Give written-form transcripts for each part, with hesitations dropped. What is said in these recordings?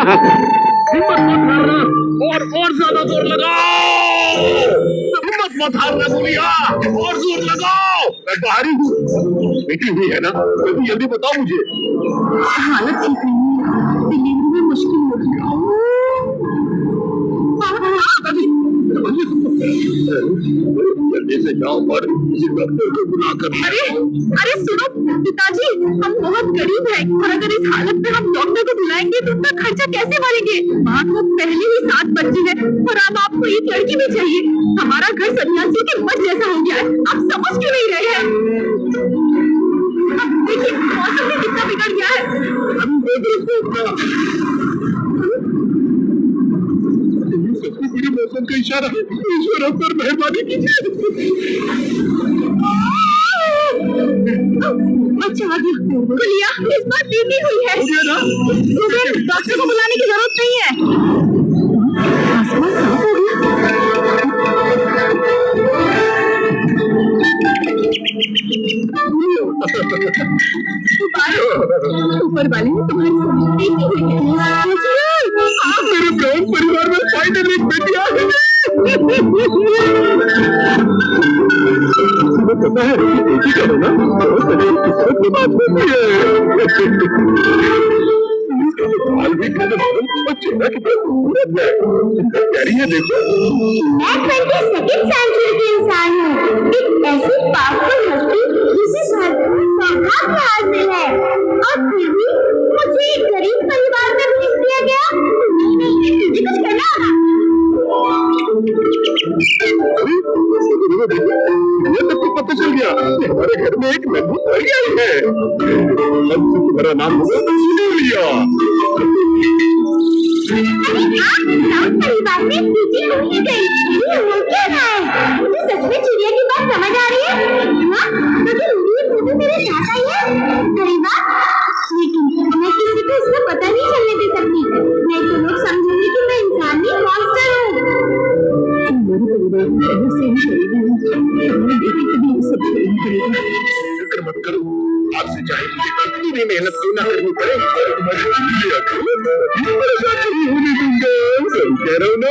हिम्मत मत हारना, और ज्यादा जोर लगाओ। हिम्मत मत हारना गुड़िया, और जोर लगाओ। मैं बाहरी हूँ, बेटी हुई है ना, जल्दी जल्दी बताओ मुझे। हालत ठीक नहीं है, डिलीवरी में मुश्किल होगी। जल्दी से जाओ और किसी डॉक्टर को बुला कर। अरे सुनो पिताजी, हम बहुत गरीब हैं और अगर इस हालत में हम डॉक्टर को बुलाएंगे तो उनका खर्चा कैसे भरेंगे? माँ को पहले ही 7 बच्चे हैं और अब आपको एक लड़की भी चाहिए। हमारा घर सन्यासियों के मठ जैसा हो गया है, आप समझ क्यों नहीं रहे हैं? देखिए मौसम भी कितना बिगड़ गया है। पूरे मौसम का इशारा, ईश्वर पर मेहरबानी कीजिए। अच्छा आ गया गुलिया, इस बार बीवी हुई है। सुबह डॉक्टर को बुलाने की जरूरत नहीं है। आसमान साफ हो गया। ऊपर वाले ने तुम्हारी बेटी हुई है। मेरे ब्राउन परिवार में फाइनली एक बेटी आ गई। तुम्हें पता है बेटी का होना बहुत बड़ी किस्मत की बात होती है। बाल भी कितने और चेहरा कितना खूबसूरत है। इतना प्यारी है, देखो। मैं 22वीं सेंचुरी की इंसान हूँ, एक ऐसी पावरफुल हस्ती जिसे सौभाग्य हासिल है, और फिर भी मुझे एक गरीब परिवार में भेज दिया गया। नहीं, तुझे कुछ करना होगा। ये तब तो पता चल गया कि हमारे घर में एक नन्ही परी आई है। अब से तुम्हारा नाम होगा जूलिया। परिवार में खुशी हो ही गई। ये हो क्या रहा है? मुझे सच में चिड़िया की बात समझ आ रही है। तो मेरे साथ आई है। अरे वाह, लेकिन मैं किसी को इसका पता नहीं चलने दे सकती, नहीं तो लोग समझेंगे कि मैं इंसान नहीं मॉन्स्टर हूँ। मेरे परिवार में पहले से ही अपनी बेटी के लिए सब करना पड़ेगा। फिक्र मत करो, आज से चाहे मुझे कितनी भी मेहनत क्यों ना करनी पड़े, तुम्हारी जूलिया को परेशान नहीं होने दूंगा। सही कह रहा हूँ ना?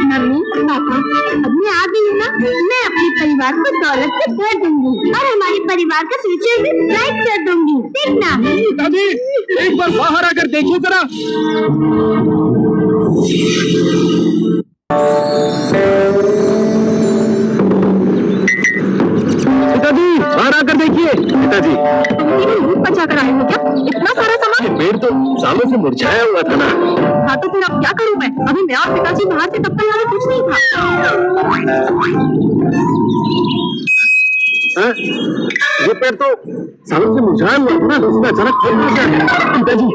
मम्मी पापा, अब मैं आ गई हूँ ना, मैं अपने परिवार को दौलत से भर दूंगी और हमारे परिवार का फ्यूचर भी ब्राइट कर दूंगी। देखना। पिताजी, एक बार बाहर आकर देखिए जरा। पिताजी बाहर आकर देखिए। पिताजी बचा कर आए हो क्या? इतना सारा सामान? पेड़ तो सालों से मुरझाया हुआ था ना। हाँ तो फिर अब क्या करूँ मैं? अभी मैं और पिताजी बाहर से तब तक यहाँ कुछ नहीं था। ये पेड़ तो सालों से मुरझाया हुआ था ना, उसमें अचानक फल मिल गया। पिताजी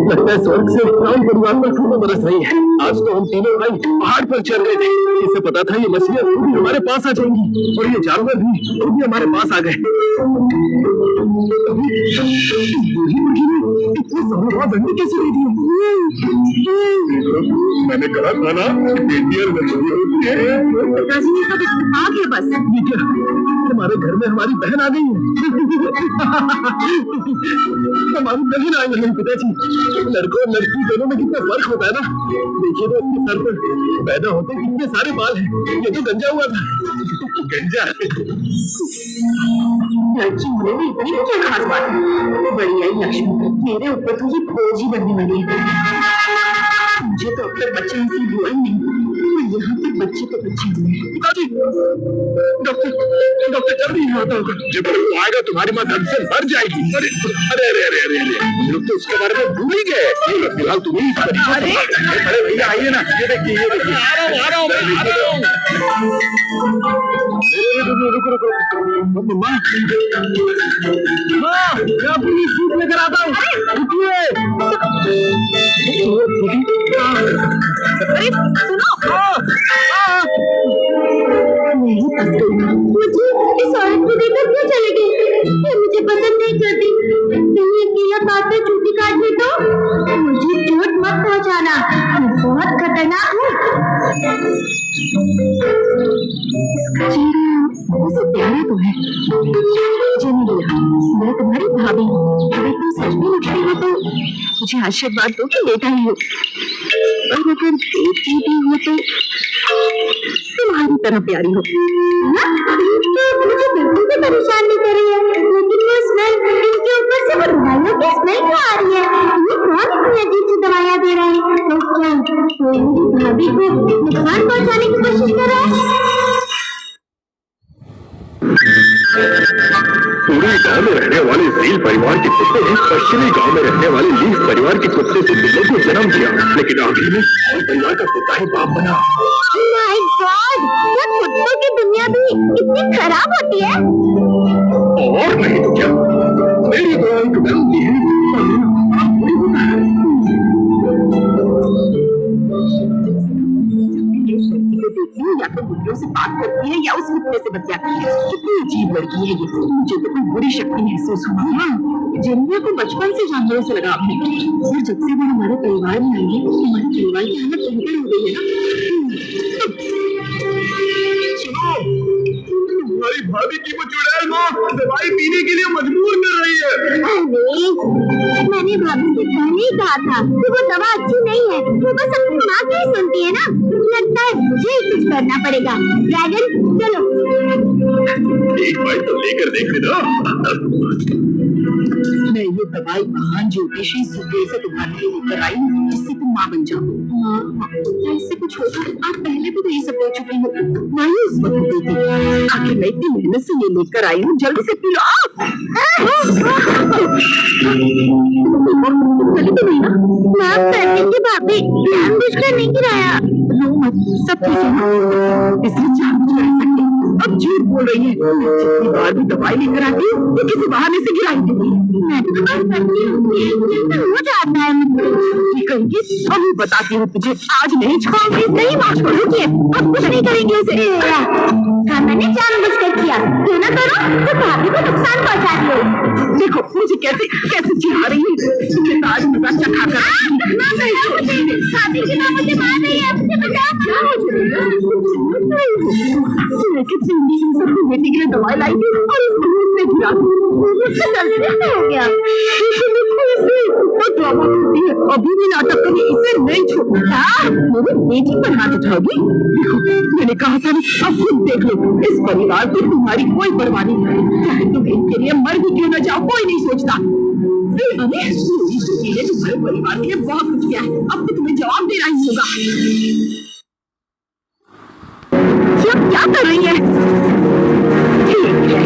लगता है स्वर्ग से ब्राउन परिवार पर खूब बरस रही है। आज तो हम तीनों भाई पहाड़ पर चढ़ गए थे, इसे पता था ये मछलियाँ भी हमारे पास आ जाएंगी और ये जानवर भी हमारे पास आ गए। बूढ़ी मुर्गी ने इतने सारे बाद अंडे कैसे दे दिए? मैंने कहा था ना बेटी और बच्ची होती है। पिताजी ये सब इत्तेफाक है बस। ये क्या, हमारे घर में हमारी बहन आ गई है। हमारी बहन आई है पिताजी। लड़कों और लड़की दोनों में कितना फर्क होता है ना। देखिए तो इसके सर पर पैदा होते कितने सारे बाल हैं। ये तो गंजा हुआ था। गंजा लड़की होने में इतनी क्या खास बात है? बड़ी आई लक्ष्मी, मेरे ऊपर तो ये बोझ ही बनने वाली है। मुझे तो अब तक बच्चा ऐसे हुआ ही नहीं, और यहाँ पे बच्चे तो बच्चे हुए हैं। पिताजी, डॉक्टर जल्दी यहाँ आता होगा। जब वो आएगा तुम्हारी माँ दर्द से मर जाएगी। अरे अरे अरे अरे अरे अरे, हम लोग तो इसके बारे में भूल ही गए। फिलहाल तुम्हें इस तरीके से। अरे भैया आइए ना, ये देखिए ये देखिए। आ रहा हूँ। रुको मम्मा, मैं अपनी सूट लेकर आता हूँ। रुकिए। अरे सुनो, नहीं फंस गई। मुझे इस औरत को देखकर क्यों चले गए? ये मुझे पसंद नहीं करती। कहीं अकेला बात में चूटी काट दी तो मुझे चोट मत पहुंचाना, मैं बहुत खतरनाक हूँ। इसका चेहरा वैसे प्यारा तो है। जेनेलिया, मैं तुम्हारी भाभी हूँ। अगर तुम सच में लक्ष्मी हो तो मुझे आशीर्वाद दो कि बेटा ही हो, और अगर बेटी भी हो तो तुम्हारी तरह प्यारी हो। तो मुझे बिल्कुल भी परेशान नहीं कर रही है, लेकिन वो स्मेल, इनके ऊपर से वो दवाइयों की स्मेल क्यों आ रही है? ये कौन इतनी अजीब सी दवाइयाँ दे रहा है? तो क्या कोई मेरी भाभी को नुकसान पहुंचाने की कोशिश कर रहा है? पूरे गांव में रहने वाले झील परिवार के कुत्ते ने पश्चिमी गांव में रहने वाले लीफ परिवार के कुत्ते से बिल्ली को जन्म दिया, लेकिन आखिर में झील परिवार का कुत्ता ही बाप बना। माय गॉड, क्या कुत्तों की दुनिया भी इतनी खराब होती है? और नहीं तो क्या, मेरी तो एक गलती है और मेरा साफ थोड़ी होता है। देखती हूँ या तो कुत्तों से बात करती है या उस कुत्ते से बतियाती है। कितनी अजीब लड़की है ये। मुझे तो कोई बुरी शक्ति महसूस हुआ। हाँ, जिन्ना को बचपन से जानवरों से लगाव है, और जब से वो हमारे परिवार में आई है हमारे परिवार की हालत बेहतर हो गई है ना। सुनो, तुम्हारी भाभी की वो चुड़ैल को दवाई पीने के लिए मजबूर कर रही है। अरे मैंने भाभी से पहले ही कहा था कि वो दवा अच्छी नहीं है, वो बस अपनी माँ की ही सुनती है ना। लगता है मुझे ही कुछ करना पड़ेगा। ड्रैगन चलो, एक बार तो लेकर देख लेना। मैं ये दवाई महान ज्योतिषी सूर्य से तुम्हारे लिए लेकर आई हूँ, जिससे तुम माँ बन जाओ। माँ, क्या इससे कुछ होगा? आप पहले भी तो ये सब ले चुकी हो। मायूस मत हो बेटी, आखिर मैं इतनी मेहनत से ये लेकर आई हूँ, जल्दी से पी लो। चली तो नहीं ना? माफ कर दीजिए भाभी, जानबूझकर नहीं गिराया। रो मत, सब ठीक है ना? इसलिए जानबूझकर ऐसा किया। अब झूठ बोल रही है। जितनी बार भी दवाई लेकर आती हूँ तो किसी बहाने से गिराई देती है। मैं तो बात करती हूँ, हो जाता है मुझे। कहेंगी अभी बताती हूँ तुझे, आज नहीं छोड़ूंगी, नहीं मार छोड़ूंगी, अब कुछ नहीं करेंगे उसे। हाँ, मैंने जानबूझकर किया, क्यों ना करो तो भाभी को नुकसान पहुंचा दियो। देखो मुझे कैसे कैसे चिढ़ा रही है। तुझे तो आज मजा चखा कर शादी के बाद मुझे मार रही है, मुझे सबको बेटी के लिए दवाई लाई थी और इस महीने से गिरा हो गया। ड्रामा करती है, अभी भी नाटक करी, इसे नहीं छोड़ना। मेरी बेटी पर हाथ उठाओगी? देखो मैंने कहा था ना, अब खुद देख लो, इस परिवार को तुम्हारी कोई परवाह नहीं। चाहे तुम इनके लिए मर भी क्यों न जाओ, कोई नहीं सोचता। अरे तुम्हारे परिवार के लिए बहुत कुछ किया है, अब तो तुम्हें जवाब देना ही होगा। क्या कर रही है? ठीक है,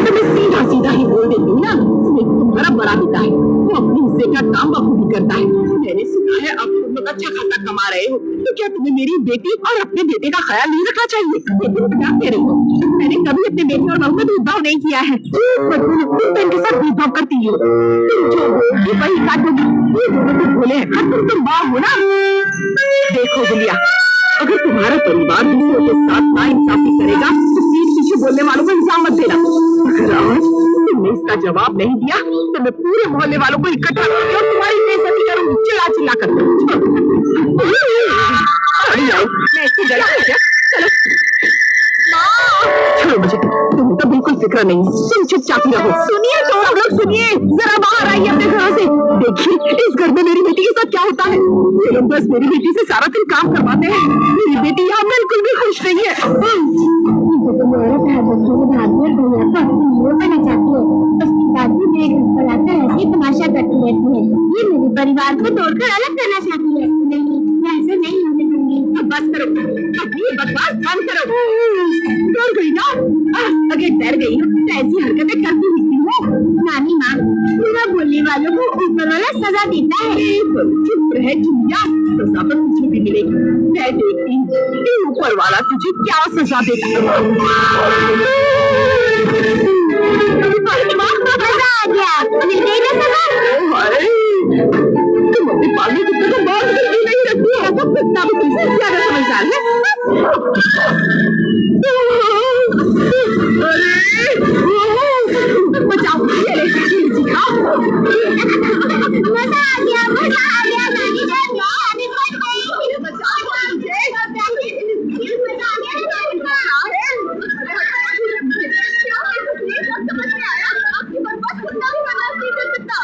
तो मैं सीधा सीधा ही बोल देती हूँ ना, तुम्हारा बड़ा पिता है, वो अपने हिस्से का काम बखूबी करता है। मैंने सुना है अब तुम लोग अच्छा खासा कमा रहे हो, तो क्या तुम्हें मेरी बेटी और अपने बेटे का ख्याल नहीं रखना चाहिए? तुम क्या कह रही हो? मैंने कभी अपने बेटे और बहू में भेदभाव नहीं किया है। तुम इनके साथ भेदभाव करती हो, तुम जो बोलोगी वही काटोगी। ये दोनों तो भोले हैं, और तुम माँ हो ना। देखो गुलिया, अगर तुम्हारा परिवार दूसरों के साथ नाइंसाफी करेगा तो पीठ पीछे बोलने वालों को इल्जाम मत देना। अगर आज तुमने इसका जवाब नहीं दिया तो मैं पूरे मोहल्ले वालों को इकट्ठा करके और तुम्हारी बेइज्जती करूंगी, चिल्ला चिल्ला कर। मैं इससे डरती क्या? चलो छोड़ो मुझे, तुम्हें तो बिल्कुल फिक्र नहीं, तुम चुपचाप ही रहो। सुनिए तो सब लोग सुनिए, जरा बाहर आइए अपने घरों से। देखिए इस घर में मेरी बेटी के साथ क्या होता है। ये लोग बस मेरी बेटी से सारा दिन काम करवाते हैं, मेरी बेटी यहाँ बिल्कुल भी खुश नहीं है। तमाशा करती रहती है, ये मेरे परिवार को तोड़कर अलग करना चाहती है। नहीं, मैं ऐसे नहीं होने दूंगी। बस करो, अपनी बकवास बंद करो। डर गई ना? अगर डर गई हो तो ऐसी हरकतें करती दिखती हो। नानी माँ, पूरा बोलने वालों को ऊपर वाला सजा देता है। चुप रहे चुनिया, सजा तो तुझे भी मिलेगी। मैं देखती हूँ कि ऊपर वाला तुझे क्या सजा देता है। मजा आ गया, मिल गई ना सजा। तुम अपने पालने कुत्ते को बहुत जल्दी नहीं रखती हो, तो कुत्ता भी तुझसे ज्यादा समझदार है। अरे बचाओ, ये ले सिखाओ। मजा आ गया, मजा आ गया। नानी जान अभी मत गई, बचाओ मुझे। मजा आ गया नानी जान। समझ में आया, आपकी बकवास कुत्ता भी बर्दाश्त नहीं कर सकता।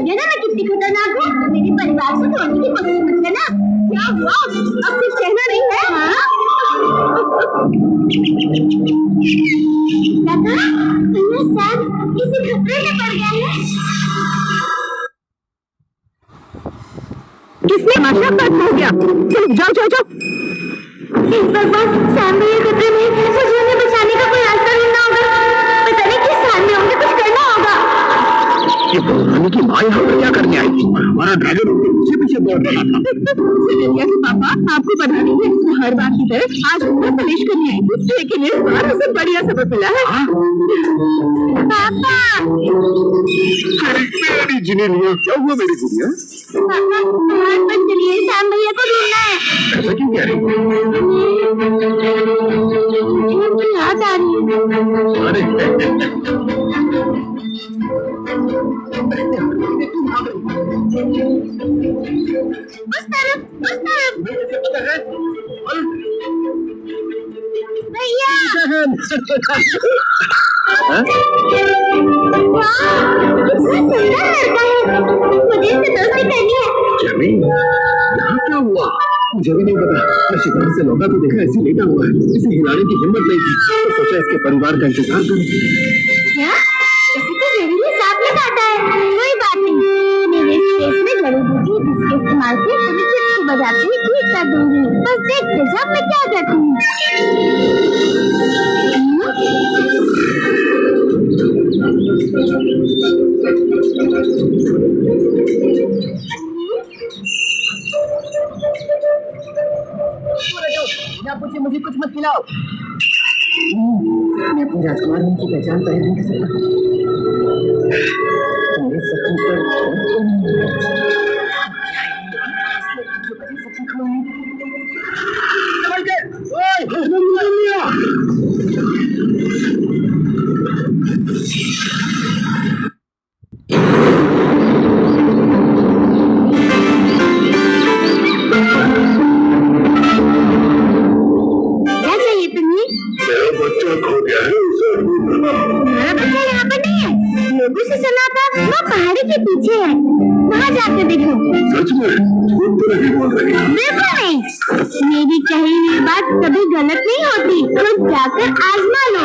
समझ गया ना मैं कितनी खतरनाक हूँ। मेरे परिवार को तोड़ने की कोशिश मत करना। क्या हुआ? अब कुछ कहना नहीं है? हाँ? लगा भैया सैम किसी खतरे में पड़ गया है। किसने माशा खत्म हो गया? चलो जाओ जाओ जाओ। इस बार सैम भैया खतरे में, मुझे उन्हें बचाने का कोई रास्ता ढूंढना होगा। पता नहीं किस हाल में होंगे, कुछ करना होगा। ये रानी की माँ यहाँ पर क्या करने आई थी? हमारा ड्रैगन उनके पीछे पीछे दौड़ रहा था। सिनेरिया के पापा आपको बता देंगे, हर बार की तरह आज उन्हें कलेश करने आई थी, लेकिन इस बार उसे बढ़िया सबक मिला है। पापा मेरी जिनेलिया, क्या हुआ मेरी गुड़िया? पापा बाहर पर चलिए, सैम भैया को ढूंढना है। ऐसा क्यों कह रही है? मुझे उनकी याद आ रही है। अरे उस तरफ भैया। हाँ? वाह, कितना सुंदर लड़का है। मुझे इससे दोस्ती करनी है। जमीन, यहाँ क्या हुआ? मुझे भी नहीं पता। मैं शिकार से लौटा तो देखा ऐसे लेटा हुआ है। इसे हिलाने की हिम्मत नहीं थी, तो सोचा इसके परिवार का इंतजार करूं। क्या? इसे तो जरूरी सांप ने काटा है। कोई बात नहीं, मेरे स्पेस में जड़ी बूटी है, जिसके इस्तेमाल से तुम्हें चुटकी बजाते हुए ठीक कर दूंगी। बस देखते जाओ मैं क्या करती हूँ। मुझे कुछ मत खिलाओ। मैं अपनी राजकुमार की पहचान जाहिर नहीं कर सकता। मेरे सपने पर समझ गए? ओए, क्या चाहिए तुम्हें? मेरा बच्चा खो गया है, उसे ढूंढना। तुम्हारा बच्चा यहाँ पर नहीं है। लोगों से सुना था वो पहाड़ी के पीछे है। वहाँ जाकर देखो। सच में झूठ तो नहीं बोल रही। बिल्कुल नहीं। मेरी कही हुई बात कभी गलत नहीं होती, तो जाकर आजमा लो।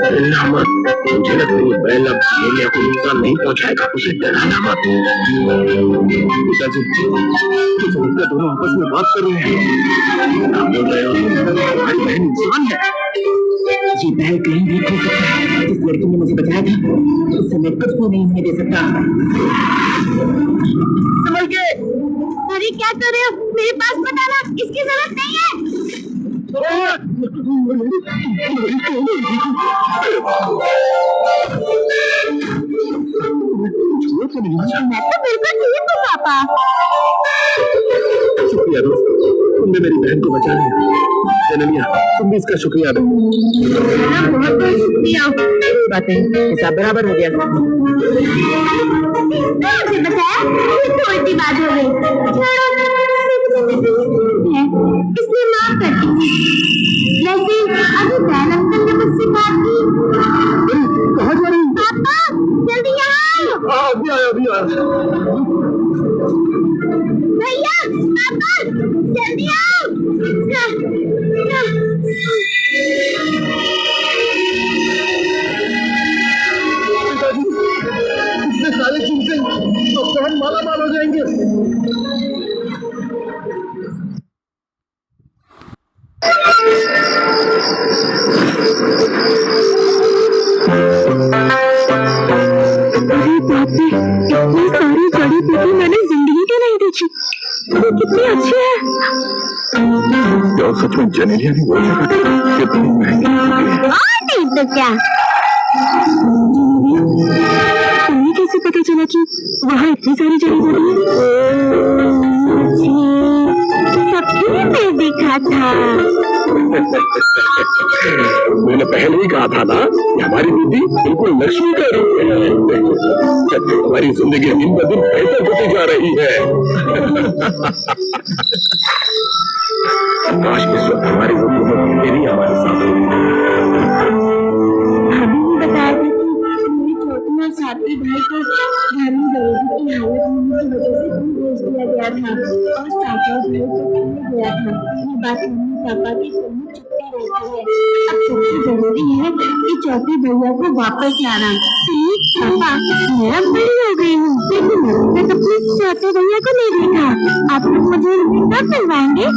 डरना मत। मुझे लगता है ये बैल अब जिनेलिया को नुकसान नहीं पहुंचाएगा। उसे डराना मत। पिताजी, मुझे लगता है दोनों आपस में बात कर रहे हैं। क्या बोल रहे हो? हमारी बहन इंसान है। ये बैल कहीं भी खो सकता है। जिस लड़की ने मुझे बचाया था, उससे मैं कुछ भी नहीं होने दे सकता। समझ गए? अरे क्या कर रहे हो? मेरे पास बताना, इसकी जरूरत नहीं है। मैं तो बिल्कुल ठीक हूँ पापा। शुक्रिया दोस्त, तुमने मेरी बहन को बचा लिया। जेनेलिया, तुम भी इसका शुक्रिया अदा करो। बहुत बहुत शुक्रिया। कोई बात नहीं, हिसाब बराबर हो गया। मुझे बचाया, ये तो उल्टी बात हो गई। छोड़ो, इसलिए माफ करती हूँ। वैसे अभी बैल अंकल ने मुझसे बात की। कहाँ जा रही? पापा जल्दी यहाँ आओ। अभी आया, अभी आया। भैया, पापा जल्दी आओ। इतने सारे चिमसे, अब तो हम माला माल हो जाएंगे। इतनी सारी जड़ी बूटी मैंने जिंदगी में नहीं देखी। वो कितनी अच्छी है। क्या सच में जेनेलिया ने वो जगह कितनी महंगी होगी? और नहीं तो क्या। तुम्हें कैसे पता चला कि वहाँ इतनी सारी जड़ी बूटी है? सपने में देखा था। मैंने पहले ही कहा था ना कि हमारी दीदी बिल्कुल लक्ष्मी का रूप है। हमारी जिंदगी दिन ब दिन बेहतर होती जा रही है। काश इस वक्त हमारी हुकूमत मेरी हमारे साथ होती। अभी भी बताया था कि मेरे छोटे और साथी भाई को घर में गरीबी की हालत भेज दिया गया था और सातों भाई को कहने गया था। ये बात मम्मी पापा की कमी छुपती रहती है। अब सबसे जरूरी है कि चौथे भैया को वापस लाना। सुनिए पापा, मैं अब बड़ी हो गई हूँ, लेकिन अभी तक अपने चौथे भैया को नहीं देखा। आप लोग मुझे कब मिलवाएंगे?